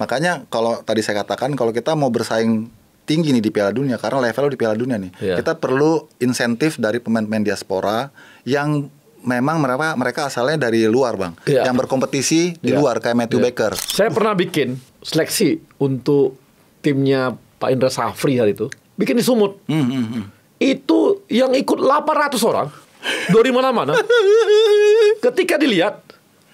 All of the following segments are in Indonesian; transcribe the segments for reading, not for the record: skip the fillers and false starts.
Makanya kalau tadi saya katakan kalau kita mau bersaing tinggi nih di Piala Dunia, karena level di Piala Dunia nih, kita perlu insentif dari pemain-pemain diaspora yang memang mereka asalnya dari luar, Bang, yang berkompetisi di luar kayak Matthew Baker. Saya pernah bikin seleksi untuk timnya Pak Indra Safri hari itu, bikin di Sumut. Itu yang ikut 800 orang dari mana-mana. Ketika dilihat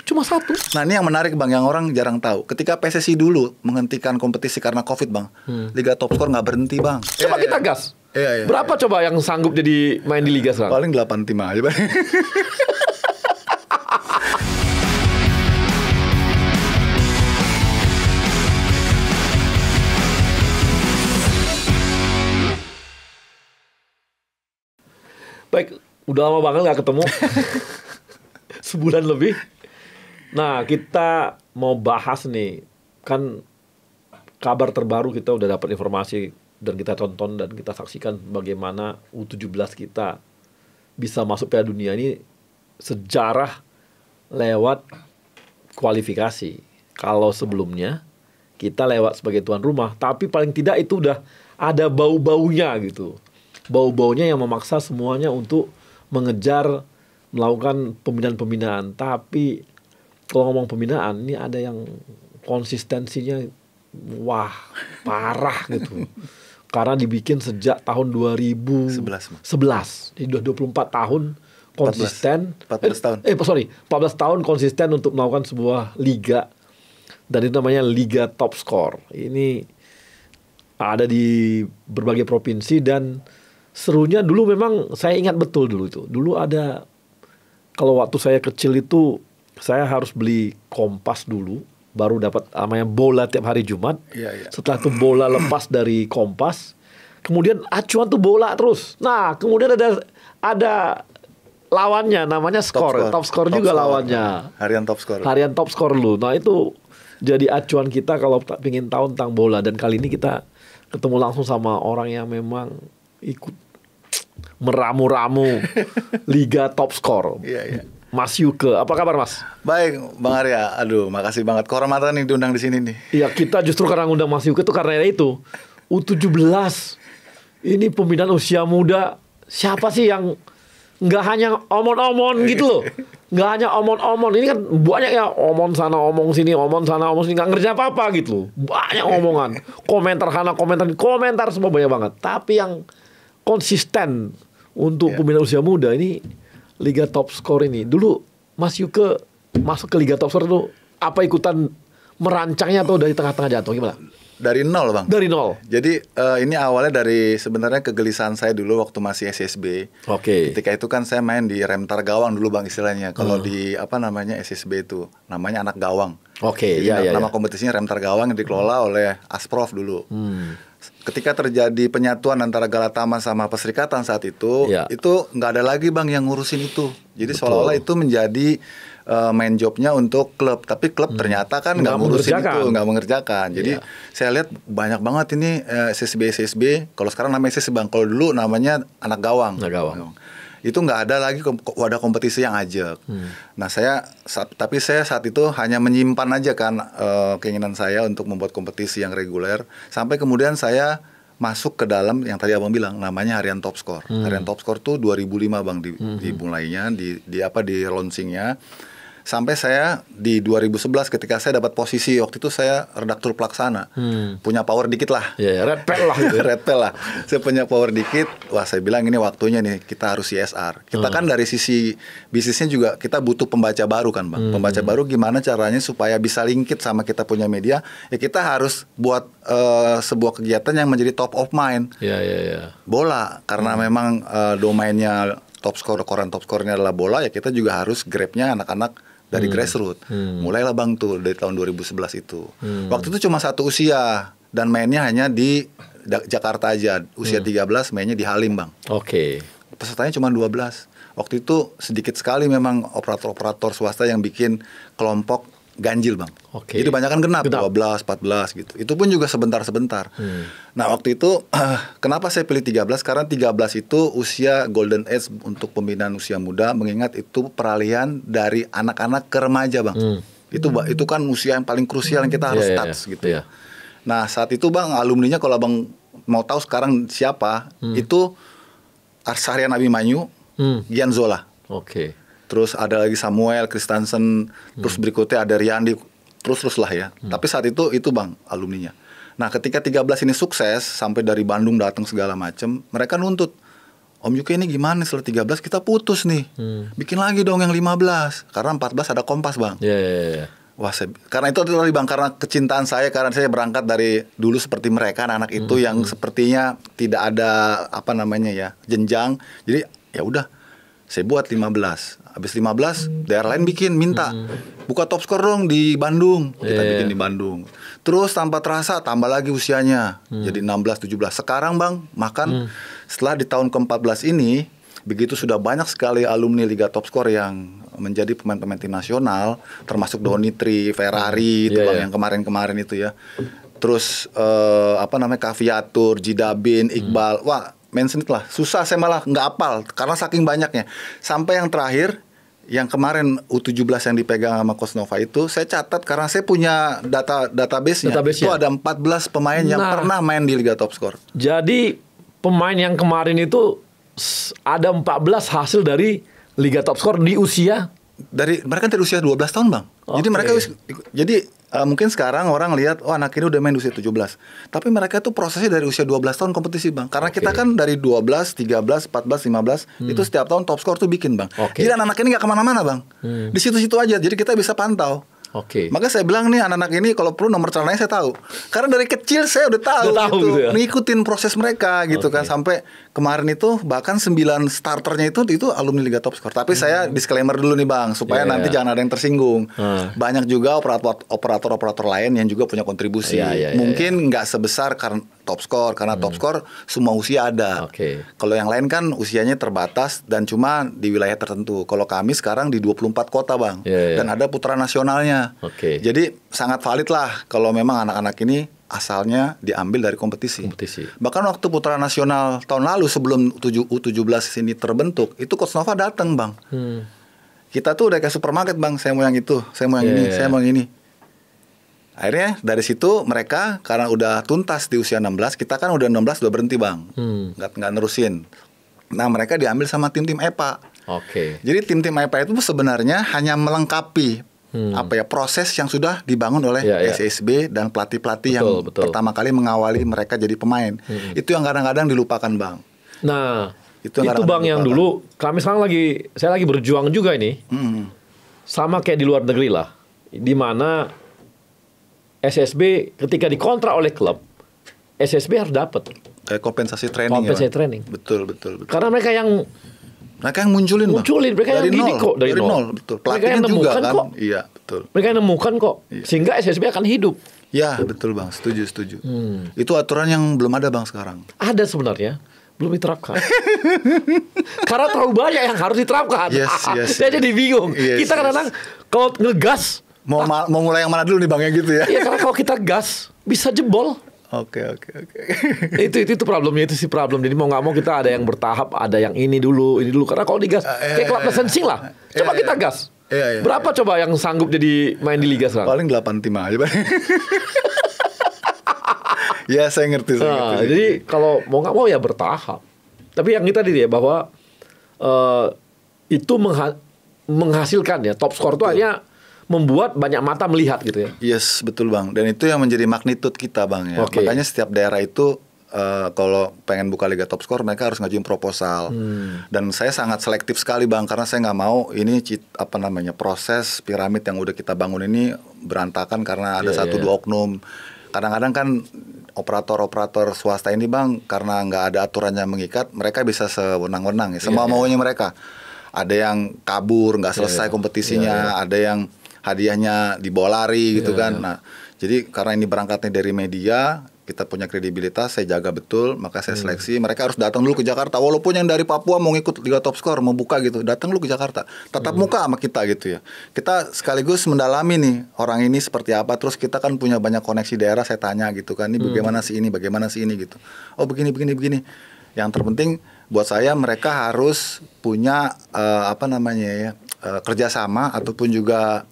cuma satu. Nah, ini yang menarik, Bang, yang orang jarang tahu. Ketika PSSI dulu menghentikan kompetisi karena Covid, Bang, Liga Top Skor nggak berhenti, Bang. Coba kita gas. Berapa coba yang sanggup jadi main di Liga sekarang? Paling 8 tim aja, Bang. Baik, udah lama banget nggak ketemu. Sebulan lebih. Nah, kita mau bahas nih, kan kabar terbaru kita udah dapat informasi dan kita tonton dan kita saksikan bagaimana U17 kita bisa masuk Piala Dunia ini sejarah lewat kualifikasi. Kalau sebelumnya kita lewat sebagai tuan rumah, tapi paling tidak itu udah ada bau-baunya gitu. Bau-baunya yang memaksa semuanya untuk mengejar melakukan pembinaan-pembinaan. Tapi kalau ngomong pembinaan, ini ada yang konsistensinya wah parah gitu. Karena dibikin sejak tahun 2011. Jadi udah 24 tahun konsisten. 14 tahun. 14 tahun konsisten untuk melakukan sebuah liga. Dan itu namanya Liga Top Skor. Ini ada di berbagai provinsi dan serunya dulu memang saya ingat betul dulu itu. Dulu ada, kalau waktu saya kecil itu saya harus beli Kompas dulu, baru dapat namanya bola tiap hari Jumat. Setelah itu bola lepas dari Kompas, kemudian acuan tuh bola terus. Nah, kemudian ada lawannya namanya skor. Top Skor juga lawannya. Harian Top Skor. Harian Top Skor lu. Nah, itu jadi acuan kita kalau pengen tahu tentang bola. Dan kali ini kita ketemu langsung sama orang yang memang ikut meramu-ramu Liga Top Skor. Mas Yuke, apa kabar, Mas? Baik, Bang Arya. Aduh, makasih banget kehormatan nih diundang di sini nih. Iya, kita justru karena ngundang Mas Yuke itu karena itu U17 ini pembinaan usia muda. Siapa sih yang nggak hanya omon-omon gitu loh? Nggak hanya omon-omon. Ini kan banyak ya omon sana, omong sini, omon sana, omong sini, nggak ngerjain apa-apa gitu loh. Banyak omongan, komentar sana, komentar semua banyak banget. Tapi yang konsisten untuk pembinaan usia muda ini Liga Top Skor ini. Dulu Mas Yuke masuk ke Liga Top Skor itu apa ikutan merancangnya atau dari tengah-tengah jatuh gimana? Dari nol, Bang. Dari nol. Jadi ini awalnya dari sebenarnya kegelisahan saya dulu waktu masih SSB. Ketika itu kan saya main di Remtar Gawang dulu, Bang, istilahnya. Kalau di apa namanya SSB itu namanya anak gawang. Nama kompetisinya Remtar Gawang yang dikelola oleh Asprof dulu. Ketika terjadi penyatuan antara Galatama sama Perserikatan saat itu nggak ada lagi, Bang, yang ngurusin itu. Jadi seolah-olah itu menjadi main jobnya untuk klub, tapi klub ternyata kan nggak ngurusin itu, nggak mengerjakan. Jadi saya lihat banyak banget ini SSB. Kalau sekarang namanya SSB, Bang. Kalau dulu namanya anak gawang. Itu nggak ada lagi wadah kompetisi yang ajak. Nah, tapi saya saat itu hanya menyimpan aja kan keinginan saya untuk membuat kompetisi yang reguler, sampai kemudian saya masuk ke dalam yang tadi Abang bilang namanya Harian Top Skor. Harian Top Skor tuh 2005, Bang, dimulainya di launchingnya. Sampai saya di 2011 ketika saya dapat posisi waktu itu saya redaktur pelaksana, punya power dikit lah, red pel lah, red pel lah. Saya punya power dikit, wah saya bilang ini waktunya nih kita harus CSR. Kita kan dari sisi bisnisnya juga kita butuh pembaca baru kan, Bang. Pembaca baru gimana caranya supaya bisa linkit sama kita punya media? Ya kita harus buat sebuah kegiatan yang menjadi top of mind. Bola, karena memang domainnya Top Skor, koran Top Skornya adalah bola, ya kita juga harus grabnya anak-anak dari grassroots. Mulailah, Bang, tuh dari tahun 2011 itu. Waktu itu cuma satu usia dan mainnya hanya di Jakarta aja. Usia 13 mainnya di Halim, Bang. Pesertanya cuma 12. Waktu itu sedikit sekali memang operator-operator swasta yang bikin kelompok ganjil, Bang. Jadi banyak kan genap 12, 14 gitu. Itu pun juga sebentar-sebentar. Nah, waktu itu kenapa saya pilih 13? Karena 13 itu usia golden age untuk pembinaan usia muda, mengingat itu peralihan dari anak-anak ke remaja, Bang. Itu kan usia yang paling krusial yang kita harus touch gitu. Nah saat itu Bang, alumninya kalau Abang mau tahu sekarang siapa, itu Arsarian Abimanyu, Gian Zola. Terus ada lagi Samuel Kristensen, terus berikutnya ada Riyandi, terus lah ya. Tapi saat itu Bang alumninya. Nah ketika 13 ini sukses, sampai dari Bandung datang segala macam, mereka nuntut, Om Yuke ini gimana setelah 13 kita putus nih, bikin lagi dong yang 15, karena 14 ada Kompas Bang. Wah, karena itu tadi Bang, karena kecintaan saya, karena saya berangkat dari dulu seperti mereka, anak-anak itu yang sepertinya tidak ada jenjang. Jadi ya udah, saya buat 15. Habis 15, daerah lain minta buka top score dong di Bandung. Kita bikin di Bandung. Terus tanpa terasa tambah lagi usianya, jadi 16, 17. Sekarang Bang, setelah di tahun ke-14 ini, begitu sudah banyak sekali alumni Liga Top Score yang menjadi pemain-pemain tim nasional, termasuk Donitri, Ferrari itu Bang yang kemarin-kemarin itu ya. Terus Kaviatur, Jidabin, Iqbal. Wah, mention lah. Susah, saya malah nggak hafal karena saking banyaknya. Sampai yang terakhir, yang kemarin U17 yang dipegang sama Coach Nova itu, saya catat karena saya punya database-nya. Itu ada 14 pemain yang pernah main di Liga Top Score. Jadi pemain yang kemarin itu ada 14 hasil dari Liga Top Score di usia mereka dari usia 12 tahun Bang. Jadi mereka mungkin sekarang orang lihat anak ini udah main di usia 17. Tapi mereka tuh prosesnya dari usia 12 tahun kompetisi Bang. Karena kita kan dari 12, 13, 14, 15 itu setiap tahun Top Score tuh bikin Bang. Jadi anak-anak ini gak kemana-mana Bang. Di situ-situ aja. Jadi kita bisa pantau. Maka saya bilang nih anak-anak ini kalau perlu nomor celananya saya tahu. Karena dari kecil saya udah tahu gitu. Ngikutin proses mereka gitu kan. Sampai kemarin itu bahkan 9 starternya itu alumni Liga Top Score. Tapi saya disclaimer dulu nih Bang, supaya nanti jangan ada yang tersinggung. Banyak juga operator lain yang juga punya kontribusi. Mungkin nggak sebesar karena Top Score, karena Top Score semua usia ada. Kalau yang lain kan usianya terbatas dan cuma di wilayah tertentu. Kalau kami sekarang di 24 kota Bang. Dan ada putra nasionalnya. Jadi sangat valid lah kalau memang anak-anak ini asalnya diambil dari kompetisi. Bahkan waktu putra nasional tahun lalu sebelum U17 ini terbentuk, itu Coach Nova datang Bang. Kita tuh udah kayak supermarket Bang, saya mau yang itu, saya mau yang ini, saya mau yang ini. Akhirnya dari situ mereka karena udah tuntas di usia 16, kita kan udah 16 udah berhenti Bang. Nggak nerusin. Nah mereka diambil sama tim-tim EPA. Jadi tim-tim EPA itu sebenarnya hanya melengkapi proses yang sudah dibangun oleh SSB dan pelatih-pelatih yang pertama kali mengawali mereka jadi pemain. Itu yang kadang-kadang dilupakan Bang. Nah itu Bang yang dulu kami sekarang saya lagi berjuang juga ini. Sama kayak di luar negeri lah, di mana SSB ketika dikontrak oleh klub, SSB harus dapat kayak kompensasi training. Betul. Karena mereka yang munculin mereka dari yang didik kok dari nol. Betul. Pelatihan juga kan. Iya, betul. Mereka yang nemukan kok. Sehingga SSB akan hidup. Ya, betul Bang. Setuju. Itu aturan yang belum ada Bang sekarang. Ada sebenarnya, belum diterapkan. Karena terlalu banyak yang harus diterapkan. Saya jadi bingung. Kita kadang-kadang kalau ngegas mau mulai yang mana dulu nih Bang ya gitu ya. Iya, karena kalau kita gas bisa jebol. Oke. Itu problemnya, itu sih problem. Jadi mau nggak mau kita ada yang bertahap, ada yang ini dulu. Karena kalau digas kayak klub Lesensing lah. Coba kita gas. Berapa coba yang sanggup jadi main di liga sekarang? Paling 8 tim aja Bang. Ya saya ngerti. Jadi kalau mau nggak mau ya bertahap. Tapi yang kita tadi ya bahwa itu menghasilkan ya top score itu hanya membuat banyak mata melihat gitu ya. Yes, betul Bang. Dan itu yang menjadi magnitude kita Bang ya. Makanya setiap daerah itu kalau pengen buka Liga Top Score mereka harus ngajuin proposal. Dan saya sangat selektif sekali Bang, karena saya nggak mau ini proses piramid yang udah kita bangun ini berantakan karena ada dua oknum. Kadang-kadang kan operator swasta ini Bang, karena nggak ada aturan yang mengikat, mereka bisa sewenang-wenang ya, semua maunya mereka. Ada yang kabur nggak selesai kompetisinya, ada yang hadiahnya dibawa lari gitu kan. Nah, jadi karena ini berangkatnya dari media, kita punya kredibilitas, saya jaga betul, maka saya seleksi. Mereka harus datang dulu ke Jakarta, walaupun yang dari Papua mau ngikut Liga Top Score, mau buka gitu, datang dulu ke Jakarta, tatap muka sama kita gitu ya. Kita sekaligus mendalami nih orang ini seperti apa. Terus kita kan punya banyak koneksi daerah, saya tanya gitu kan, ini bagaimana sih ini gitu. Oh begini. Yang terpenting buat saya mereka harus punya kerjasama ataupun juga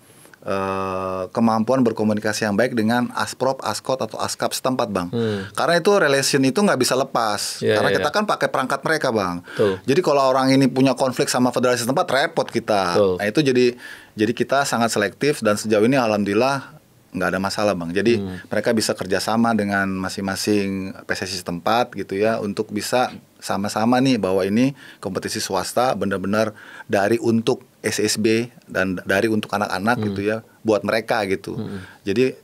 kemampuan berkomunikasi yang baik dengan asprop, askot atau askap setempat bang. Karena itu relation itu nggak bisa lepas. Karena kita kan pakai perangkat mereka bang. Jadi kalau orang ini punya konflik sama federasi setempat repot kita. Nah itu jadi kita sangat selektif dan sejauh ini alhamdulillah nggak ada masalah bang. Jadi mereka bisa kerjasama dengan masing-masing PSSI setempat gitu ya untuk bisa sama-sama nih bahwa ini kompetisi swasta benar-benar dari untuk SSB dan dari untuk anak-anak gitu ya buat mereka gitu. Jadi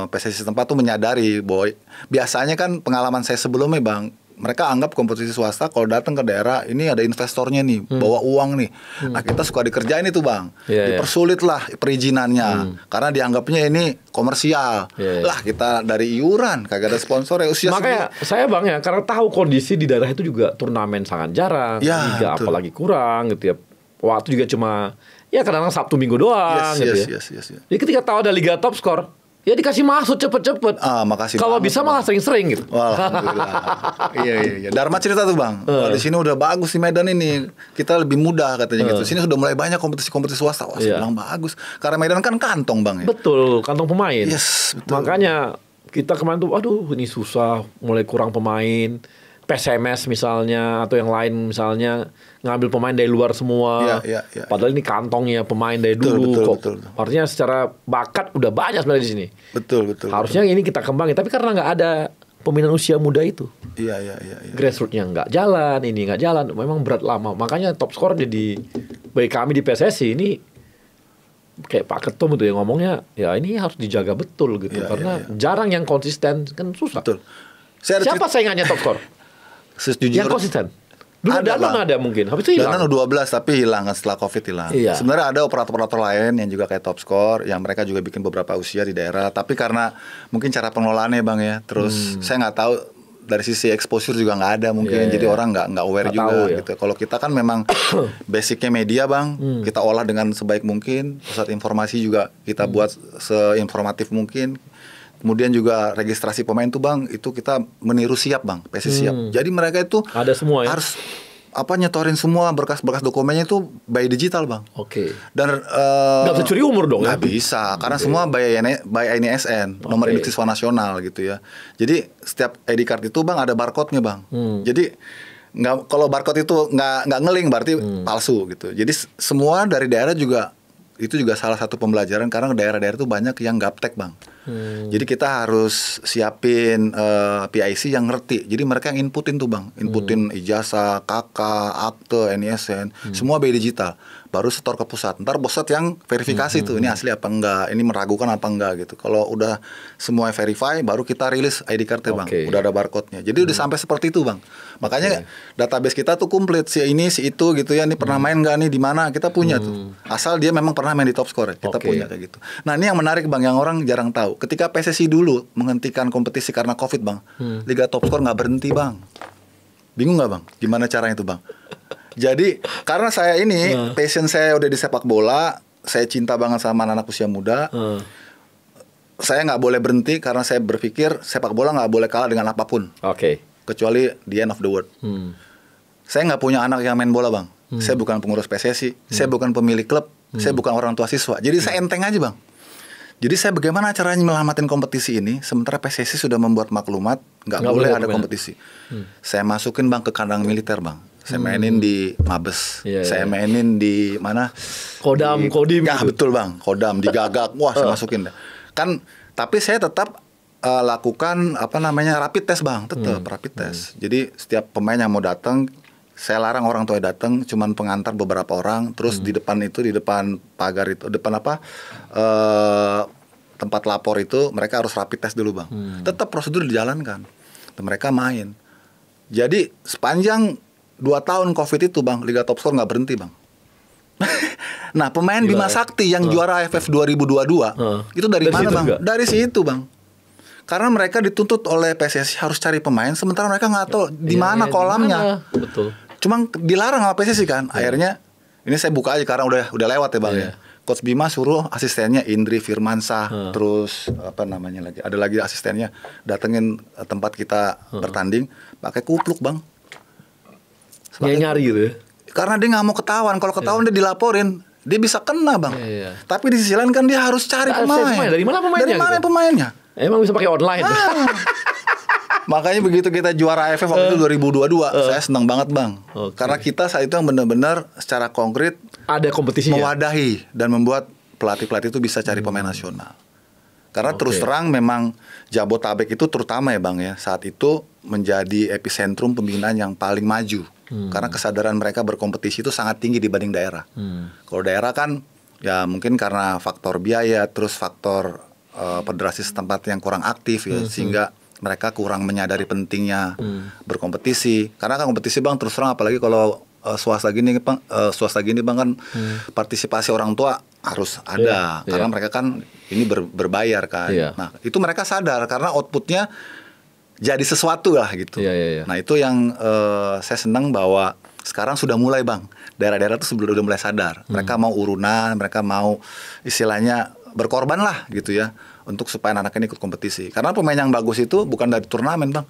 PSSI setempat tuh menyadari bahwa biasanya kan pengalaman saya sebelumnya bang, mereka anggap kompetisi swasta kalau datang ke daerah ini ada investornya nih bawa uang nih. Nah kita suka dikerjain itu bang, dipersulit lah perizinannya karena dianggapnya ini komersial. Lah kita dari iuran kagak ada sponsor ya usia. Makanya saya bang ya karena tahu kondisi di daerah itu juga turnamen sangat jarang, liga apalagi kurang gitu ya. Waktu juga cuma ya kadang-kadang Sabtu Minggu doang gitu ya. Jadi ketika tahu ada liga top skor, ya dikasih masuk cepet-cepet. Makasih. Kalau bisa malah sering-sering gitu. Alhamdulillah. Iya. Dharma cerita tuh bang. Di sini udah bagus di Medan ini. Kita lebih mudah katanya gitu. Sini sudah mulai banyak kompetisi-kompetisi swasta. Wah, saya bilang bagus. Karena Medan kan kantong bang ya. Betul, kantong pemain. Yes, betul. Makanya kita kemarin tuh, aduh ini susah, mulai kurang pemain. PSMS misalnya atau yang lain misalnya ngambil pemain dari luar semua. Padahal ini kantongnya pemain dari dulu kok. Betul. Artinya secara bakat udah banyak sebenarnya di sini. Betul. Harusnya ini kita kembangin, tapi karena nggak ada pembinaan usia muda itu. Iya. Grassroots-nya nggak jalan, ini nggak jalan, memang berat lama. Makanya top scorer jadi bagi kami di PSSI ini kayak Pak Ketum itu yang ngomongnya, ya ini harus dijaga betul gitu karena jarang yang konsisten kan susah. Betul. Siapa saingannya top scorer? Yang konsisten. Dulu Danan ada mungkin, habis itu hilang. Danan U12 tapi hilang setelah Covid hilang. Sebenarnya ada operator-operator lain yang juga kayak top score, yang mereka juga bikin beberapa usia di daerah. Tapi karena mungkin cara pengelolaannya bang ya, terus saya nggak tahu dari sisi exposure juga nggak ada mungkin, jadi orang nggak aware juga gitu. Kalau kita kan memang basicnya media bang, kita olah dengan sebaik mungkin, pusat informasi juga kita buat seinformatif mungkin. Kemudian juga registrasi pemain tuh bang, itu kita meniru siap bang, PSSI siap. Jadi mereka itu ada semua ya? Harus nyetorin semua berkas-berkas dokumennya itu by digital bang. Dan nggak bisa curi umur dong? Nggak bisa, karena semua by INISN, nomor induk siswa nasional gitu ya. Jadi setiap ID card itu bang ada barcode-nya bang. Jadi kalau barcode itu nggak ngeling berarti palsu gitu. Jadi semua dari daerah juga itu juga salah satu pembelajaran karena daerah-daerah itu banyak yang gaptek bang. Jadi kita harus siapin PIC yang ngerti. Jadi mereka yang inputin tuh bang, inputin ijazah, KK, akte, NISN, semua by digital. Baru setor ke pusat. Ntar pusat yang verifikasi tuh, ini asli apa enggak, ini meragukan apa enggak gitu. Kalau udah semua verify, baru kita rilis ID card-nya bang. Udah ada barcode-nya. Jadi udah sampai seperti itu bang. Makanya database kita tuh komplit, si ini, si itu gitu ya. Ini pernah main nggak nih di mana? Kita punya tuh. Asal dia memang pernah main di top score, kita punya kayak gitu. Nah ini yang menarik bang, yang orang jarang tahu. Ketika PSSI dulu menghentikan kompetisi karena Covid bang, Liga Top Score nggak berhenti bang. Bingung nggak bang? Gimana caranya itu bang? Jadi karena saya ini passion saya udah di sepak bola, saya cinta banget sama anak usia muda. Saya nggak boleh berhenti karena saya berpikir sepak bola nggak boleh kalah dengan apapun. Kecuali the end of the world. Saya nggak punya anak yang main bola bang. Saya bukan pengurus PSSI, saya bukan pemilik klub, saya bukan orang tua siswa. Jadi saya enteng aja bang. Jadi saya bagaimana caranya menyelamatin kompetisi ini, sementara PSSI sudah membuat maklumat nggak boleh ada kompetisi. Saya masukin bang ke kandang militer bang. Saya mainin di Mabes, saya mainin di mana? Kodim. Ya betul bang, Kodam di Gagak. Wah saya masukin. Kan, tapi saya tetap lakukan rapid test bang, tetap rapid test. Jadi setiap pemain yang mau datang, saya larang orang tua datang, cuman pengantar beberapa orang. Terus di depan pagar itu, tempat lapor itu mereka harus rapid test dulu bang. Tetap prosedur dijalankan. Dan mereka main. Jadi sepanjang 2 tahun Covid itu bang, Liga Top Score nggak berhenti bang. Nah pemain Bima Sakti yang juara AFF 2022 itu dari mana bang? Juga? Dari situ bang. Karena mereka dituntut oleh PSSI harus cari pemain, sementara mereka nggak tahu di mana kolamnya. Betul. Cuma dilarang sama PSSI kan. Akhirnya ini saya buka aja karena udah lewat ya bang ya. Coach Bima suruh asistennya Indri Firmansyah, terus ada lagi asistennya datengin tempat kita bertanding pakai kupluk bang. Nyari gitu ya? Karena dia nggak mau ketahuan. Kalau ketahuan dia dilaporin. dia bisa kena bang. Tapi di sisi lain kan dia harus cari pemain. Dari mana pemainnya? Dari mana pemainnya? Emang bisa pakai online. Makanya begitu kita juara AFF waktu itu 2022, saya senang banget bang. Karena kita saat itu yang benar-benar secara konkret ada kompetisi, mewadahi dan membuat pelatih-pelatih itu bisa cari pemain nasional. Karena terus terang memang Jabotabek itu terutama ya bang ya, saat itu menjadi epicentrum pembinaan yang paling maju. Karena kesadaran mereka berkompetisi itu sangat tinggi dibanding daerah. Kalau daerah kan ya mungkin karena faktor biaya, terus faktor federasi setempat yang kurang aktif ya, sehingga mereka kurang menyadari pentingnya berkompetisi. Karena kan kompetisi bang terus terang apalagi kalau swasta gini bang kan partisipasi orang tua harus ada karena mereka kan ini berbayar kan. Nah itu mereka sadar karena outputnya jadi sesuatu lah gitu. Nah itu yang saya senang bahwa sekarang sudah mulai bang, daerah-daerah itu sudah mulai sadar. Mereka mau urunan, mereka mau istilahnya berkorban lah gitu ya, untuk supaya anak-anak ini ikut kompetisi. Karena pemain yang bagus itu bukan dari turnamen bang,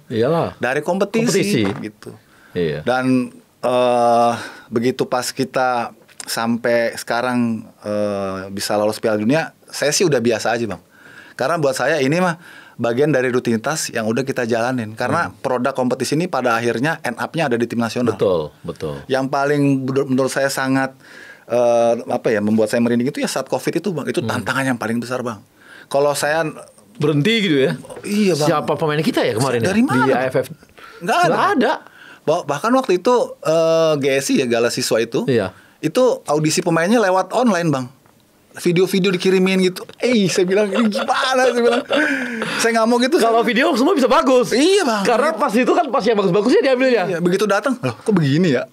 dari kompetisi. Gitu. Dan begitu pas kita sampai sekarang bisa lolos Piala Dunia, saya sih udah biasa aja bang. Karena buat saya ini mah bagian dari rutinitas yang udah kita jalanin. Karena produk kompetisi ini pada akhirnya end up-nya ada di tim nasional. Betul. Yang paling menurut saya sangat membuat saya merinding itu ya saat COVID itu bang. Itu tantangan yang paling besar bang. Kalau saya berhenti gitu ya. Iya bang. Siapa pemain kita ya kemarin dari mana, di AFF? Nggak ada. Bahkan waktu itu GSI ya, Gala Siswa itu, itu audisi pemainnya lewat online bang. Video-video dikirimin gitu. Saya bilang ini gimana? Saya bilang saya nggak mau gitu. Kalau video semua bisa bagus. Iya bang. Karena pas itu kan pas yang bagus-bagusnya diambilnya. Iya, begitu datang, loh kok begini ya?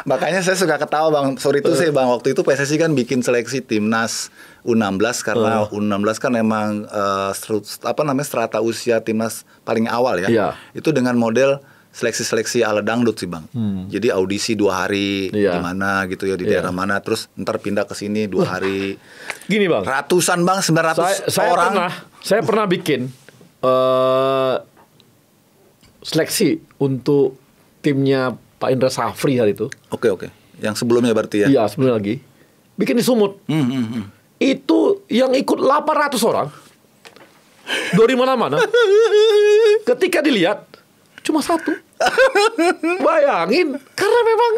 Makanya saya suka ketawa bang. Sorry itu sih bang. Waktu itu PSSI kan bikin seleksi timnas U16 karena U16 kan emang strata usia timnas paling awal ya. Itu dengan model seleksi ala dangdut sih bang. Jadi audisi 2 hari gimana gitu ya di daerah mana, terus ntar pindah ke sini 2 hari. Gini bang, ratusan bang, 900 orang. Saya pernah bikin seleksi untuk timnya Pak Indra Safri hari itu. Oke. Yang sebelumnya berarti ya? Iya sebelumnya lagi. Bikin di Sumut. Itu yang ikut 800 orang dari mana-mana. Ketika dilihat cuma 1. Bayangin, karena memang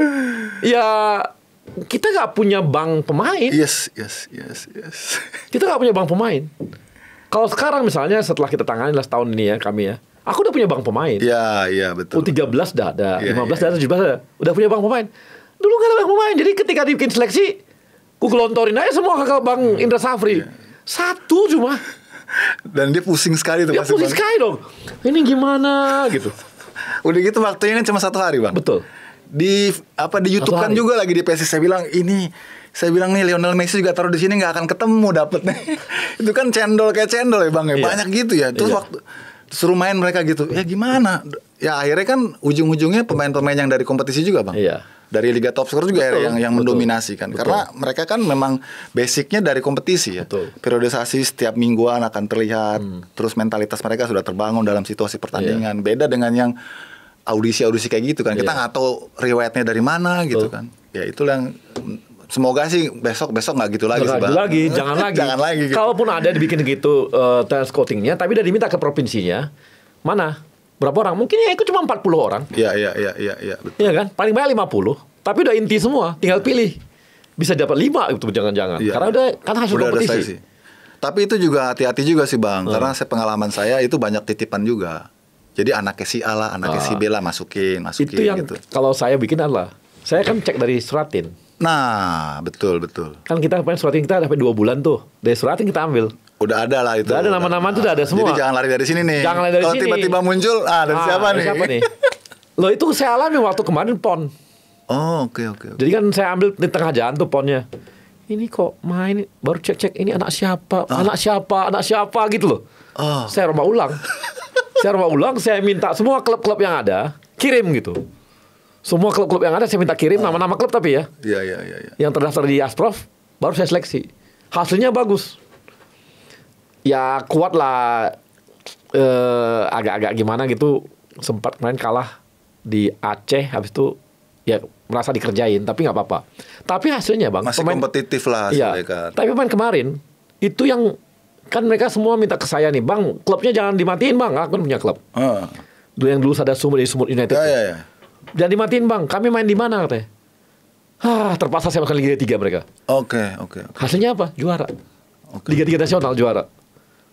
ya kita nggak punya bank pemain. Yes. Kita nggak punya bank pemain. Kalau sekarang misalnya setelah kita tangani setahun ini ya kami ya, aku udah punya bank pemain. Iya betul. U13 udah ada, 15 ada, 17 ada, udah punya bank pemain. Dulu nggak ada bank pemain, jadi ketika dibikin seleksi, ku gelontorin aja semua ke bank Indra Safri. 1 cuma. Dan dia pusing sekali tuh. Dia pusing sekali dong. Ini gimana gitu. Udah gitu waktunya kan cuma 1 hari bang. Betul. Di YouTube kan juga lagi di PSSI saya bilang nih Lionel Messi juga taruh di sini nggak akan ketemu dapetnya. Itu kan cendol ya bang ya. Banyak gitu ya. Terus waktu suruh main mereka gitu. Ya gimana? Ya akhirnya kan ujung-ujungnya pemain-pemain yang dari kompetisi juga bang. Dari Liga Top Scorer juga yang mendominasi kan. Karena mereka kan memang basicnya dari kompetisi ya. Periodisasi setiap mingguan akan terlihat. Terus mentalitas mereka sudah terbangun dalam situasi pertandingan. Beda dengan yang audisi kayak gitu kan. Kita nggak tahu riwayatnya dari mana gitu kan. Ya itulah yang semoga sih besok nggak gitu lagi. Jangan lagi. Gitu. Kalaupun ada dibikin gitu talent scoutingnya, tapi udah diminta ke provinsinya, mana? Berapa orang? Mungkin ya ikut cuma 40 orang. Iya, betul. Iya kan? Paling banyak 50. Tapi udah inti semua, tinggal pilih. Bisa dapat 5 itu jangan-jangan. Karena udah kan hasil kompetisi. Tapi itu juga hati-hati juga sih bang. Karena pengalaman saya itu banyak titipan juga. Jadi anaknya si A lah, anaknya si B lah masukin itu yang gitu. Kalau saya bikin adalah, saya kan cek dari Suratin. Nah, betul. Kan kita pengen Suratin kita sampai 2 bulan tuh. Dari Suratin kita ambil. Udah ada lah itu. Udah ada nama-nama itu udah ada semua. Jadi jangan lari dari sini nih. Jangan lari dari sini. Kalau tiba-tiba muncul, dari siapa nih? Loh itu saya alami waktu kemarin PON. Oh, oke. Jadi kan saya ambil di tengah jalan tuh PON-nya. Ini kok main baru cek ini anak siapa gitu loh. Saya rumah ulang, saya minta semua klub-klub yang ada kirim gitu. Semua klub-klub yang ada saya minta kirim nama-nama klub tapi ya. Iya. Yang terdaftar di Asprof baru saya seleksi. Hasilnya bagus. Ya kuat lah, agak-agak gimana gitu, sempat main kalah di Aceh, habis itu ya merasa dikerjain, tapi nggak apa-apa. Tapi hasilnya bang, masih kompetitif lah hasilnya kan. Tapi pemain kemarin itu yang kan mereka semua minta ke saya nih, bang, klubnya jangan dimatiin bang, aku kan punya klub. Dulu ada Sumut United. Ya. Jangan dimatiin bang, kami main di mana katanya. Terpaksa saya makan Liga 3 mereka. Oke. Hasilnya apa? Juara. Liga 3 nasional juara.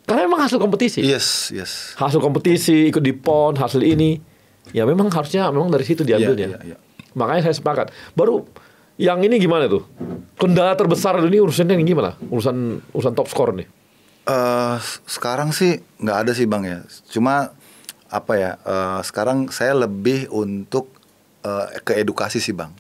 Karena memang hasil kompetisi. Yes. Hasil kompetisi, ikut di PON, hasil ini. Ya memang harusnya dari situ diambilnya. Iya. Makanya saya sepakat. Baru yang ini gimana tuh? Kendala terbesar ini urusannya gimana? Urusan top skor nih. Sekarang sih nggak ada sih bang ya. Cuma sekarang saya lebih untuk ke edukasi sih bang.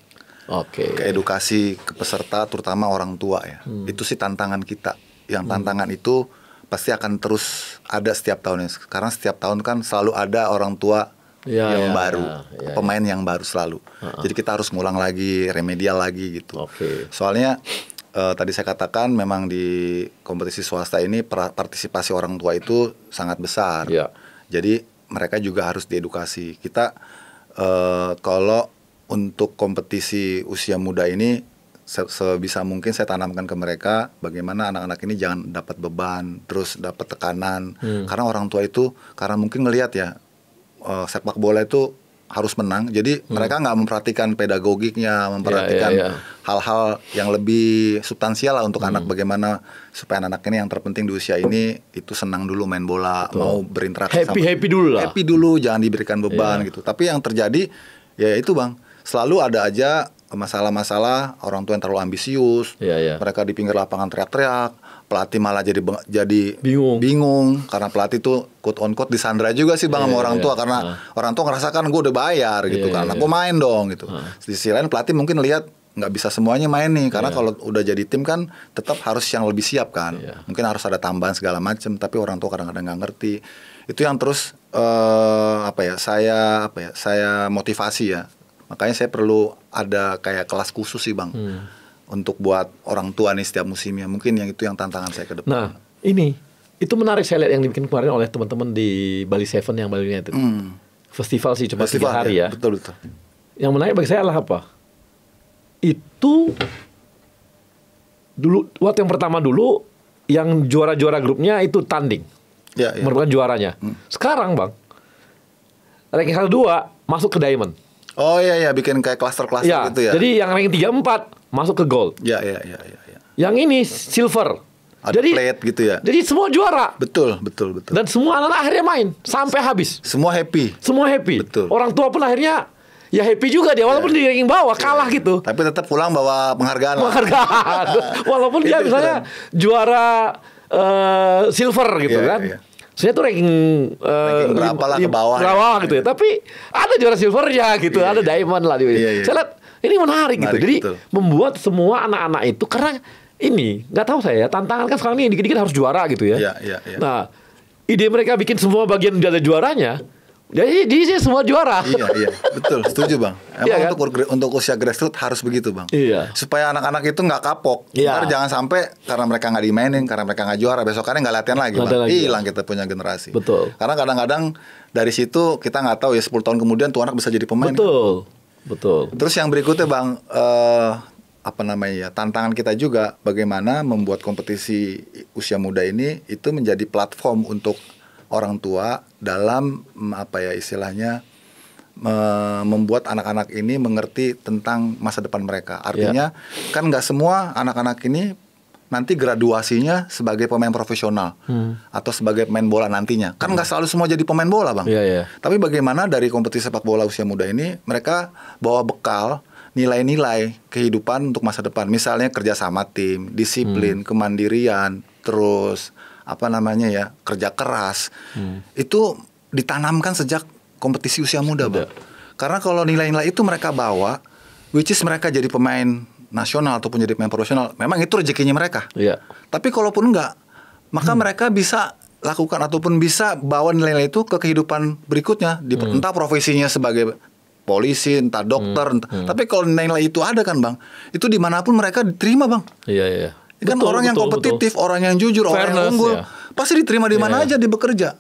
Ke edukasi ke peserta, terutama orang tua ya. Itu sih tantangan kita. Yang tantangan itu pasti akan terus ada setiap tahunnya. Karena setiap tahun kan selalu ada orang tua yang baru, pemain yang baru selalu. Jadi kita harus ngulang lagi, remedial lagi gitu. Soalnya tadi saya katakan memang di kompetisi swasta ini partisipasi orang tua itu sangat besar. Jadi mereka juga harus diedukasi. Kita kalau untuk kompetisi usia muda ini sebisa mungkin saya tanamkan ke mereka bagaimana anak-anak ini jangan dapat beban, terus dapat tekanan. Karena orang tua itu karena mungkin ngelihat ya sepak bola itu harus menang. Jadi mereka nggak memperhatikan pedagogiknya, memperhatikan hal-hal yang lebih substansial lah untuk anak. Bagaimana supaya anak ini yang terpenting di usia ini itu senang dulu main bola, mau berinteraksi happy dulu lah. Happy dulu, jangan diberikan beban gitu. Tapi yang terjadi ya itu bang, selalu ada aja masalah-masalah orang tua yang terlalu ambisius. Mereka di pinggir lapangan teriak-teriak, pelatih malah jadi bingung karena pelatih tuh quote on quote disandra juga sih bang sama orang tua karena orang tua ngerasakan gue udah bayar gitu kan, aku main dong gitu. Di sisi lain pelatih mungkin lihat nggak bisa semuanya main nih karena kalau udah jadi tim kan tetap harus yang lebih siap kan. Mungkin harus ada tambahan segala macam, tapi orang tua kadang-kadang nggak ngerti. Itu yang terus saya motivasi ya. Makanya saya perlu ada kayak kelas khusus sih bang untuk buat orang tua nih setiap musimnya. Mungkin yang itu yang tantangan saya ke depan. Nah itu menarik saya lihat yang dibikin kemarin oleh teman-teman di Bali Seven yang Bali United. Festival sih cuma 3 hari ya. Betul. Yang menarik bagi saya adalah apa? Itu dulu waktu yang pertama dulu yang juara-juara grupnya itu tanding. Merupakan juaranya. Sekarang bang ranking 1-2 masuk ke Diamond. Oh iya bikin kayak klaster-klaster gitu ya. Jadi yang ranking 3-4 masuk ke Gold. Iya. Yang ini Silver. Ada plate gitu ya. Jadi semua juara. Betul. Dan semua anak akhirnya main sampai habis. Semua happy. Betul. Orang tua pun akhirnya ya happy juga dia walaupun di ranking bawah kalah gitu. Tapi tetap pulang bawa penghargaan. Walaupun dia misalnya juara silver gitu kan. Saya tuh ranking berapa lah ke bawah gitu ya. Tapi ada juara silvernya gitu, ada diamond lah. Saya lihat ini menarik gitu. Jadi membuat semua anak-anak itu karena ini nggak tahu saya tantangan kan sekarang ini dikit-dikit harus juara gitu ya. Nah ide mereka bikin semua bagian ada juaranya. Jadi semua juara. Iya, betul, setuju bang. Emang untuk usia grassroots harus begitu bang. Supaya anak-anak itu nggak kapok. Ntar jangan sampai karena mereka nggak dimainin, karena mereka nggak juara, besokannya nggak latihan lagi bang. Hilang kita punya generasi. Betul. Karena kadang-kadang dari situ kita nggak tahu ya 10 tahun kemudian tuh anak bisa jadi pemain. Betul. Terus yang berikutnya bang, tantangan kita juga bagaimana membuat kompetisi usia muda ini itu menjadi platform untuk orang tua dalam membuat anak-anak ini mengerti tentang masa depan mereka. Artinya kan nggak semua anak-anak ini nanti graduasinya sebagai pemain profesional atau sebagai pemain bola nantinya. Kan nggak selalu semua jadi pemain bola bang. Tapi bagaimana dari kompetisi sepak bola usia muda ini mereka bawa bekal nilai-nilai kehidupan untuk masa depan. Misalnya kerja sama tim, disiplin, kemandirian, terus kerja keras. Itu ditanamkan sejak kompetisi usia muda bang. Karena kalau nilai-nilai itu mereka bawa, which is mereka jadi pemain nasional ataupun jadi pemain profesional, memang itu rezekinya mereka. Tapi kalaupun enggak, maka mereka bisa lakukan ataupun bisa bawa nilai-nilai itu ke kehidupan berikutnya, entah profesinya sebagai polisi, entah dokter, tapi kalau nilai-nilai itu ada kan bang, itu dimanapun mereka diterima bang. Kan orang yang kompetitif, orang yang jujur, orang yang unggul, pasti diterima di mana aja dia bekerja.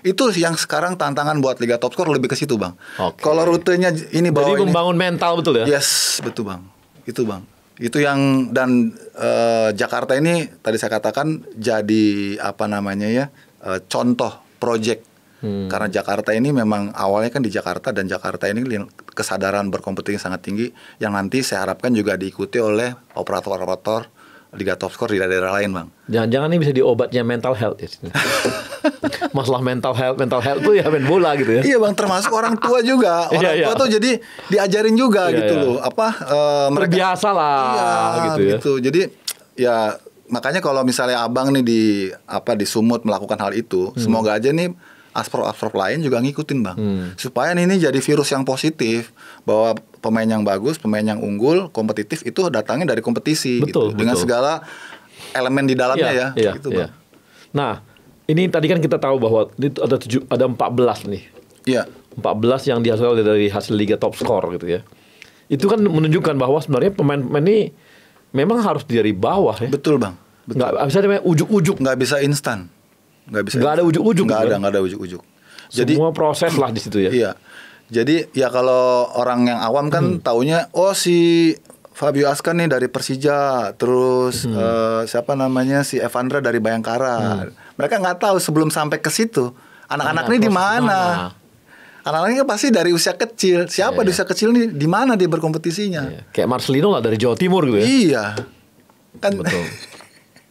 Itu yang sekarang tantangan buat Liga Top Score lebih ke situ, Bang. Kalau rutenya ini bawa jadi membangun mental betul ya? Yes, betul, Bang. Itu, Bang. Itu yang dan Jakarta ini tadi saya katakan jadi apa namanya ya? Contoh project. Karena Jakarta ini memang awalnya kan di Jakarta, dan Jakarta ini kesadaran berkompetisi sangat tinggi yang nanti saya harapkan juga diikuti oleh operator-operator Liga Top Score di daerah lain, Bang. Jangan-jangan ini bisa diobatnya mental health ya. Masalah mental health tuh ya main bola gitu ya. Iya, Bang, termasuk orang tua juga. Orang tua tuh jadi diajarin juga gitu loh. Mereka terbiasa lah gitu. Jadi ya makanya kalau misalnya Abang nih di Sumut melakukan hal itu, semoga aja nih asprop lain juga ngikutin, Bang. Supaya ini jadi virus yang positif, bahwa pemain yang bagus, pemain yang unggul, kompetitif itu datangnya dari kompetisi. Betul, gitu. Dengan segala elemen di dalamnya gitu, Bang. Nah, ini tadi kan kita tahu bahwa itu ada 14 nih. Iya. 14 yang dihasilkan dari hasil Liga Top Score gitu ya. Itu kan menunjukkan bahwa sebenarnya pemain-pemain ini memang harus dari bawah ya. Betul, Bang. Betul. Nggak bisa ujuk-ujuk. Nggak bisa instan. Nggak ada ujuk-ujuk. Nggak ada ujuk-ujuk. Jadi semua proses lah di situ ya. Iya. Jadi ya kalau orang yang awam kan taunya si Fabio Askan nih dari Persija, terus siapa namanya si Evandra dari Bayangkara. Mereka nggak tahu sebelum sampai ke situ anak-anak ini di mana. Anak-anak ini pasti dari usia kecil. Siapa di usia kecil nih di mana dia berkompetisinya? Kayak Marcelino lah dari Jawa Timur gitu ya. Iya. Kan betul.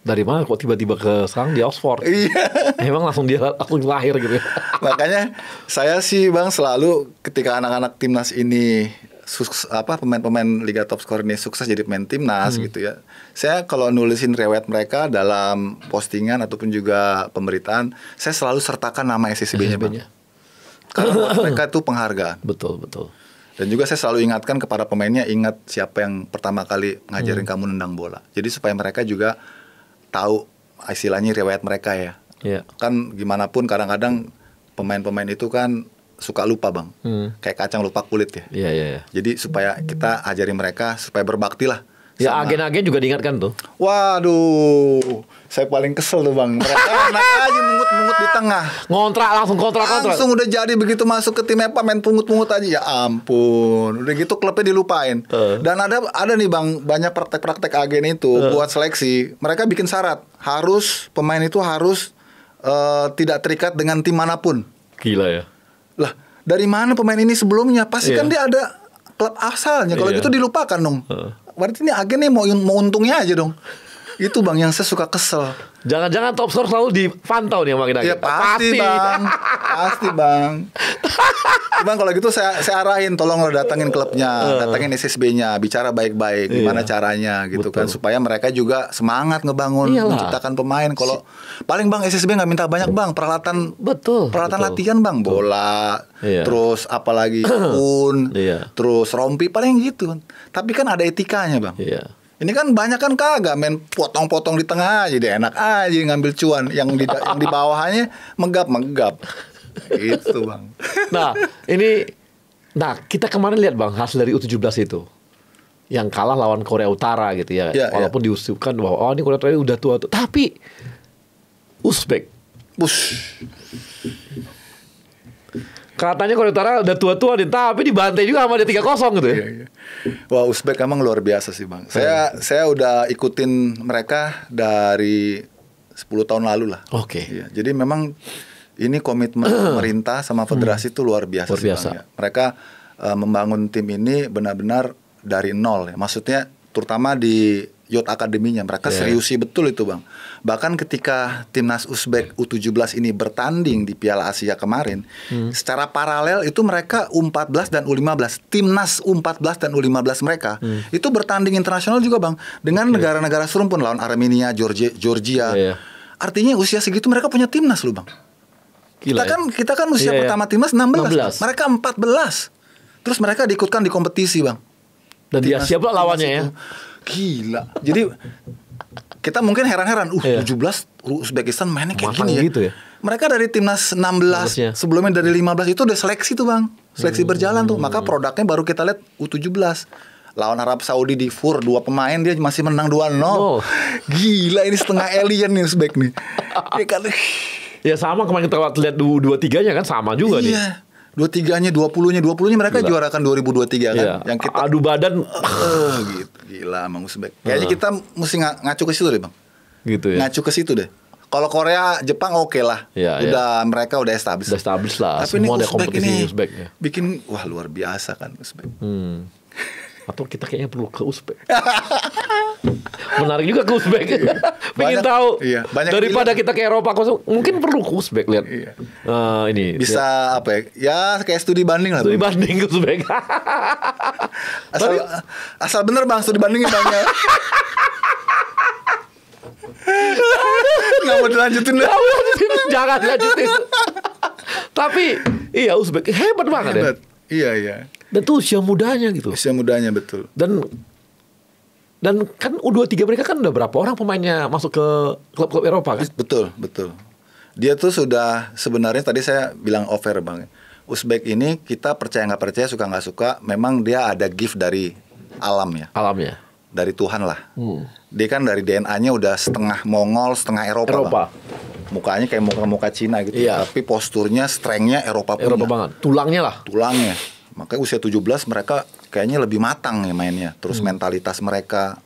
Dari mana kok tiba-tiba ke sekarang di Oxford? Iya. Emang langsung lahir gitu ya. Makanya saya sih, Bang, selalu ketika anak-anak timnas ini pemain-pemain Liga Top Score ini sukses jadi pemain timnas gitu ya. Saya kalau nulisin riwayat mereka dalam postingan ataupun juga pemberitaan, saya selalu sertakan nama SSB-nya, Bang. Karena buat mereka itu penghargaan. Betul. Dan juga saya selalu ingatkan kepada pemainnya, ingat siapa yang pertama kali ngajarin kamu nendang bola. Jadi supaya mereka juga tahu istilahnya riwayat mereka ya. Kan gimana pun kadang-kadang pemain-pemain itu kan suka lupa, Bang. Kayak kacang lupa kulit ya. Iya. Jadi supaya kita ajari mereka supaya berbakti lah. Ya agen-agen juga diingatkan tuh. Waduh, saya paling kesel tuh, Bang. Mereka enak aja mungut-mungut di tengah. Langsung kontrak. Langsung udah jadi begitu masuk ke tim apa main pungut-pungut aja. Ya ampun. Udah gitu klubnya dilupain. Dan ada nih, Bang, banyak praktek-praktek agen itu buat seleksi. Mereka bikin syarat, pemain itu harus tidak terikat dengan tim manapun. Gila ya. Lah, dari mana pemain ini sebelumnya? Pasti kan dia ada klub asalnya. Kalau gitu dilupakan dong. Berarti ini agen nih mau untungnya aja dong. Itu, Bang, yang saya suka kesel. Jangan-jangan Top Score selalu dipantau nih sama agen. Ya pasti, Bang. Pasti, Bang. Bang, kalau gitu saya arahin, tolong lo datangin klubnya, datangin SSB-nya, bicara baik-baik gimana caranya gitu. Betul. Kan supaya mereka juga semangat ngebangun, menciptakan pemain. Kalau paling, Bang, SSB nggak minta banyak, Bang, peralatan latihan, Bang, bola, terus apalagi terus rompi, paling gitu. Tapi kan ada etikanya, Bang. Ini kan banyak kan kagak main potong-potong di tengah aja, dia enak aja ngambil cuan, yang di bawahnya megap. Itu, Bang. Nah, kita kemarin lihat, Bang, hasil dari U17 itu. Yang kalah lawan Korea Utara gitu ya. Walaupun diusulkan bahwa ini Korea Utara udah tua. Tapi Uzbek. Katanya Korea Utara udah tua-tua nih, tapi dibantai juga sama dia 3-0 gitu ya. Wah, Uzbek emang luar biasa sih, Bang. Saya udah ikutin mereka dari 10 tahun lalu lah. Oke. Jadi memang ini komitmen pemerintah sama federasi itu luar biasa sih, Bang. Mereka membangun tim ini benar-benar dari nol ya. Maksudnya terutama di Youth Academy-nya mereka seriusi betul itu, Bang. Bahkan ketika timnas Uzbek U17 ini bertanding di Piala Asia kemarin, secara paralel itu mereka U14 dan U15, timnas U14 dan U15 mereka itu bertanding internasional juga, Bang, dengan negara-negara serumpun lawan Armenia, Georgia. Artinya usia segitu mereka punya timnas loh, Bang. Kita kan usia pertama timnas 16. Mereka 14. Terus mereka diikutkan di kompetisi, Bang. Dan dia siapa lawannya ya? Gila. Jadi kita mungkin heran-heran, 17 Uzbekistan mainnya kayak gini ya. Gitu ya. Mereka dari timnas 16, sebelumnya dari 15 itu udah seleksi tuh, Bang. Seleksi berjalan tuh. Maka produknya baru kita lihat U17. Lawan Arab Saudi di Fur 2 pemain dia masih menang 2-0. Gila, ini setengah alien nih Uzbek nih. Ya kan. Ya sama kemarin kita lihat 23-nya kan sama juga nih. Iya. 23-nya, 20-nya mereka juarakan 2023 kan. Iya. Yang kita adu badan gitu. Gila Bang Uzbek. Kayaknya kita mesti ngacu ke situ deh, Bang. Gitu ya. Ngacu ke situ deh. Kalau Korea, Jepang oke lah. Ya, mereka udah established. Udah established lah. Tapi semua ada Uzbek kompetisi ini Uzbek ya. bikin wah luar biasa kan Uzbek. Atau kita kayaknya perlu ke Uzbek. Menarik juga ke Uzbek. Pengen tahu. Iya, daripada kita ke Eropa mungkin perlu ke Uzbek lihat. Iya. Ini bisa apa ya? Ya kayak studi banding lah. Studi banding ke Uzbek. asal bener Bang, studi bandingnya banyak. Nggak mau dilanjutin deh. Jangan lanjutin. Tapi iya Uzbek hebat banget ya. Iya. Dan tuh usia mudanya gitu. Usia mudanya betul. Dan kan U23 mereka kan udah berapa orang pemainnya masuk ke klub-klub Eropa kan? Betul. Dia tuh sudah sebenarnya tadi saya bilang over Bang. Uzbek ini kita percaya nggak percaya, suka nggak suka, memang dia ada gift dari alam ya. Alamnya. Dari Tuhan lah. Dia kan dari DNA-nya udah setengah Mongol, setengah Eropa. Bang. Mukanya kayak muka Cina gitu. Iya. Tapi posturnya, strength-nya Eropa punya. Eropa banget. Tulangnya. Makanya usia 17 mereka kayaknya lebih matang ya mainnya. Terus mentalitas mereka.